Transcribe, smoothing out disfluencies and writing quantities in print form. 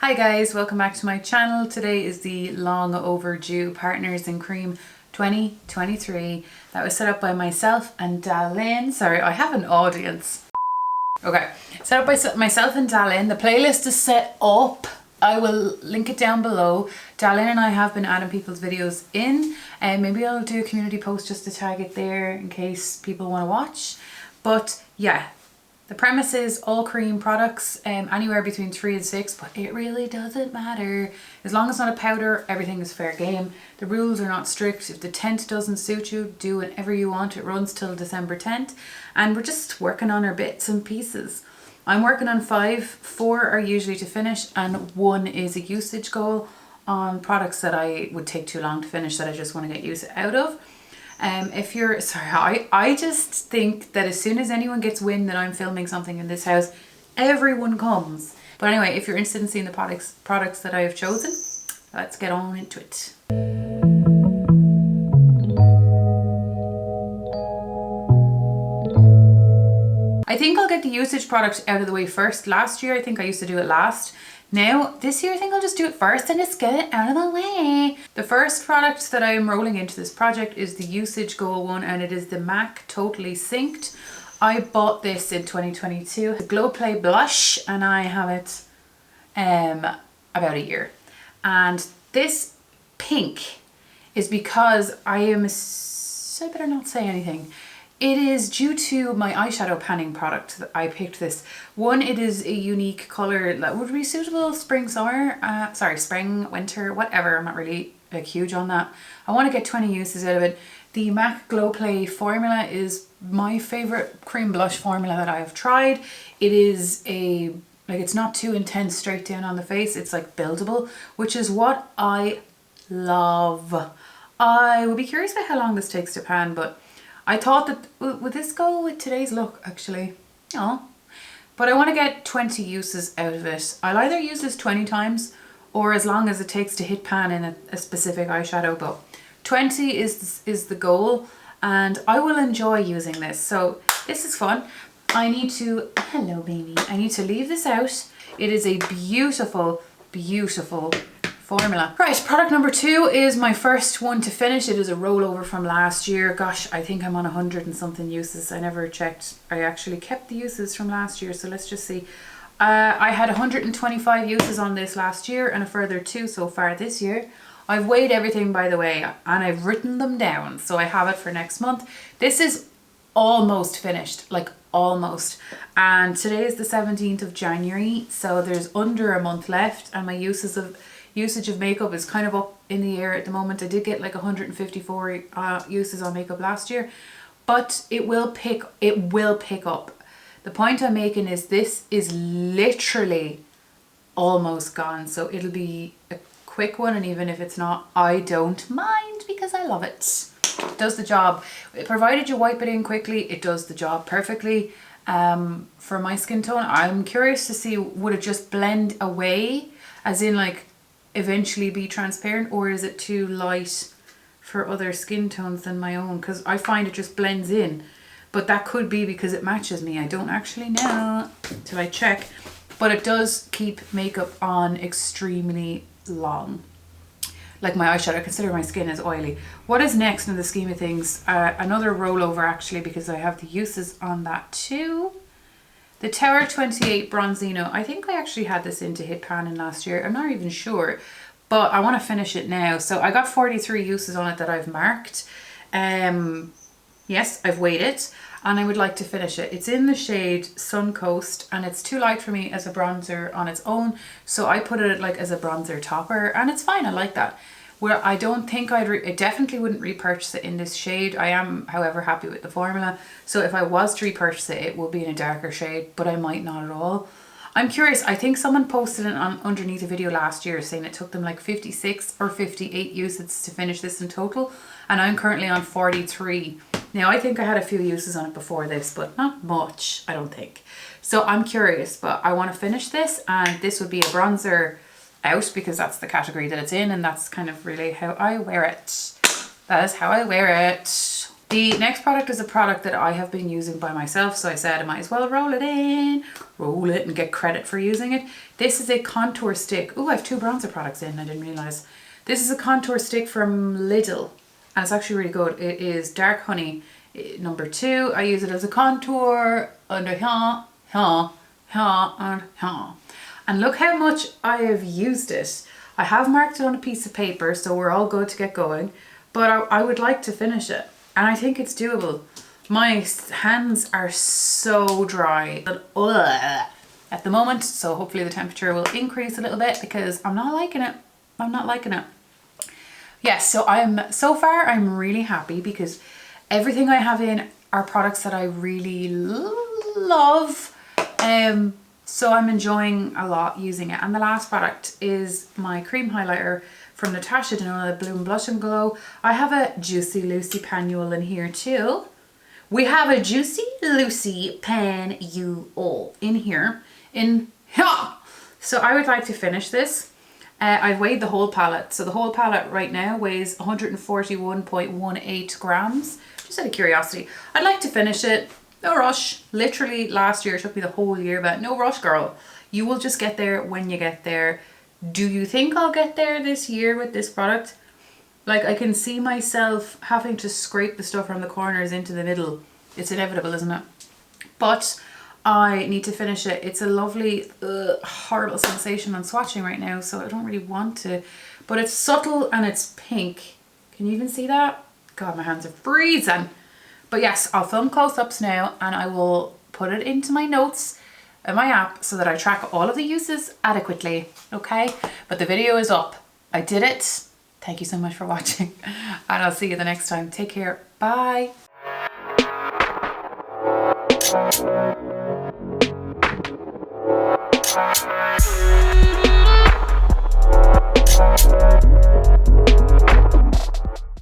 Hi guys, welcome back to my channel. Today is the long overdue Partners in Cream 2023 that was set up by myself and DaLin. Sorry, I have an audience. Okay, set up by myself and DaLin. The playlist is set up. I will link it down below. DaLin and I have been adding people's videos in, and maybe I'll do a community post just to tag it there in case people want to watch. But yeah, the premise is all cream products, anywhere between 3 and 6, but it really doesn't matter. As long as it's not a powder, everything is fair game. The rules are not strict. If the tent doesn't suit you, do whatever you want. It runs till December 10th, and we're just working on our bits and pieces. I'm working on 5, 4 are usually to finish, and 1 is a usage goal on products that I would take too long to finish that I just want to get use out of. If you're, sorry, I just think that as soon as anyone gets wind that I'm filming something in this house, everyone comes. But anyway, if you're interested in seeing the products that I have chosen, let's get on into it. I think I'll get the usage product out of the way first. Last year, I think I used to do it last. Now, this year I think I'll just do it first and just get it out of the way. The first product that I am rolling into this project is the usage goal one, and it is the MAC Totally Synced. I bought this in 2022, the Glow Play Blush, and I have it about a year. And this pink is because I better not say anything. It is due to my eyeshadow panning product that I picked this. One, it is a unique colour that would be suitable spring, summer, spring, winter, whatever. I'm not really huge on that. I want to get 20 uses out of it. The MAC Glow Play formula is my favourite cream blush formula that I have tried. It is it's not too intense straight down on the face. It's like buildable, which is what I love. I would be curious about how long this takes to pan, but I thought that, would this go with today's look actually? Oh, but I want to get 20 uses out of it. I'll either use this 20 times or as long as it takes to hit pan in a specific eyeshadow, but 20 is the goal, and I will enjoy using this. So this is fun. I need to, hello baby, I need to leave this out. It is a beautiful, beautiful formula. Right, product number 2 is my first one to finish. It is a rollover from last year. Gosh, I think I'm on 100 and something uses. I never checked. I actually kept the uses from last year, so let's just see. I had 125 uses on this last year and a further 2 so far this year. I've weighed everything, by the way, and I've written them down, so I have it for next month. This is almost finished, like almost, and today is the 17th of January, so there's under a month left, and my usage of makeup is kind of up in the air at the moment. I did get like 154 uses on makeup last year, but it will pick up. The point I'm making is this is literally almost gone, so it'll be a quick one, and even if it's not, I don't mind because I love it. It does the job. Provided you wipe it in quickly, it does the job perfectly. For my skin tone, I'm curious to see, would it just blend away, as in like eventually be transparent, or is it too light for other skin tones than my own? Because I find it just blends in, but that could be because it matches me. I don't actually know till I check, but it does keep makeup on extremely long. Like my eyeshadow, I consider my skin as oily. What is next in the scheme of things? Another rollover actually, because I have the uses on that too. The Tower 28 Bronzino. I think I actually had this in to hit pan in last year. I'm not even sure, but I want to finish it now. So I got 43 uses on it that I've marked. Yes, I've weighed it, and I would like to finish it. It's in the shade Suncoast, and it's too light for me as a bronzer on its own, so I put it like as a bronzer topper, and it's fine. I like that. Where I don't think I definitely wouldn't repurchase it in this shade. I am, however, happy with the formula. So if I was to repurchase it, it would be in a darker shade, but I might not at all. I'm curious. I think someone posted it on underneath a video last year saying it took them like 56 or 58 uses to finish this in total, and I'm currently on 43. Now, I think I had a few uses on it before this, but not much, I don't think. So I'm curious, but I want to finish this, and this would be a bronzer out because that's the category that it's in, and that's kind of really how I wear it. That is how I wear it. The next product is a product that I have been using by myself, so I said I might as well roll it in, roll it and get credit for using it. This is a contour stick. Oh, I have 2 bronzer products in, I didn't realise. This is a contour stick from Lidl, and it's actually really good. It is Dark Honey number 2. I use it as a contour under here, here, here, and here. And look how much I have used it. I have marked it on a piece of paper, so we're all good to get going, but I would like to finish it. And I think it's doable. My hands are so dry at the moment, so hopefully the temperature will increase a little bit because I'm not liking it. I'm not liking it. Yes, so so far I'm really happy because everything I have in are products that I really love. So I'm enjoying a lot using it. And the last product is my cream highlighter from Natasha Denona, the Bloom Blush and Glow. I have a Juicy Lucy panule in here too. We have a Juicy Lucy panule in here. So I would like to finish this. I've weighed the whole palette. So the whole palette right now weighs 141.18 grams. Just out of curiosity. I'd like to finish it. No rush. Literally last year it took me the whole year, but no rush, girl. You will just get there when you get there. Do you think I'll get there this year with this product? Like, I can see myself having to scrape the stuff around the corners into the middle. It's inevitable, isn't it? But I need to finish it. It's a lovely, horrible sensation on swatching right now, so I don't really want to. But it's subtle and it's pink. Can you even see that? God, my hands are freezing. But yes, I'll film close-ups now and I will put it into my notes in my app so that I track all of the uses adequately, okay? But the video is up. I did it. Thank you so much for watching and I'll see you the next time. Take care. Bye.